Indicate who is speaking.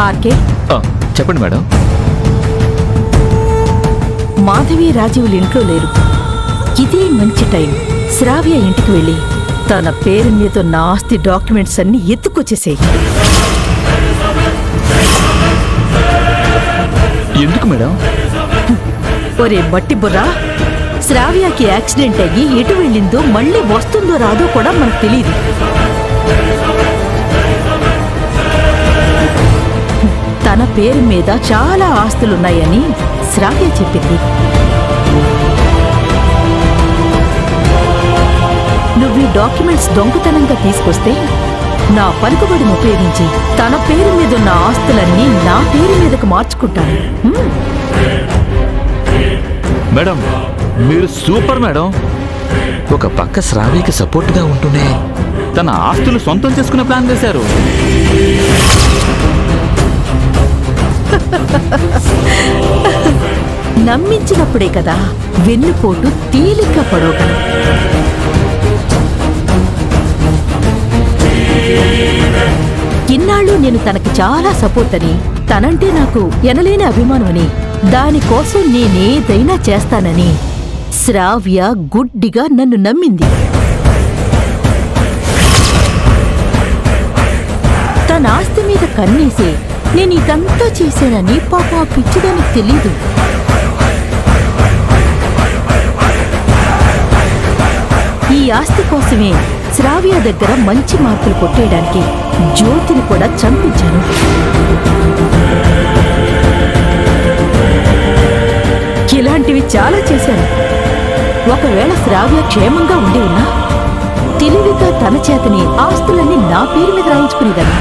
Speaker 1: RK,
Speaker 2: చెప్పండి madam.
Speaker 1: Madhavi రాజీవులు ఇంట్లో లేరు. ఇదే మంచి టైం. శ్రావ్య ఇంటికి వెళ్ళి తన పేరు మీద ఉన్న ఆస్తి డాక్యుమెంట్స్ అన్ని ఎత్తుకొచ్చేసేయి.
Speaker 2: ఎందుకు మేడం?
Speaker 1: ఒరే బట్టి బుర్రా, శ్రావ్యకి యాక్సిడెంట్ అయ్యి ఎటు వెళ్ళిందో మళ్ళీ వస్తుందో రాదో కూడా మనకు తెలియదు. తన పేరు మీద చాలా ఆస్తులున్నాయని శ్రావ్య చెప్పింది. నువ్వు ఈ డాక్యుమెంట్స్ దొంగతనంగా తీసుకొస్తే నా పలుకుబడిని ఉపయోగించి తన పేరు మీదున్న ఆస్తులన్నీ నా పేరు మీదకు మార్చుకుంటాను.
Speaker 2: మేడం, మీరు సూపర్ మేడం. ఒక పక్క శ్రావ్యకి సపోర్ట్గా ఉంటూనే తన ఆస్తులు సొంతం చేసుకునే ప్లాన్ వేశారు.
Speaker 1: నమ్మించినప్పుడే కదా వెన్నుపోటు తేలిగ్గా పడవగలం. ఇన్నాళ్ళు నేను తనకి చాలా సపోర్ట్ అని, తనంటే నాకు ఎనలేని అభిమానమని, దానికోసం నేనేదైనా చేస్తానని శ్రావ్య గుడ్డిగా నన్ను నమ్మింది. తన ఆస్తి మీద కన్నేసి నేను ఇదంతా చేశానని పాప పిచ్చిదానికి తెలీదు. ఈ ఆస్తి కోసమే శ్రావ్య దగ్గర మంచి మార్కులు కొట్టేయడానికి జ్యోతిని కూడా చంపించాను. ఇలాంటివి చాలా చేశాను. ఒకవేళ శ్రావ్య క్షేమంగా ఉండి ఉన్నా తెలివిగా తన చేతని ఆస్తులన్నీ నా పేరు మీద రాయించుకునేదాన్ని.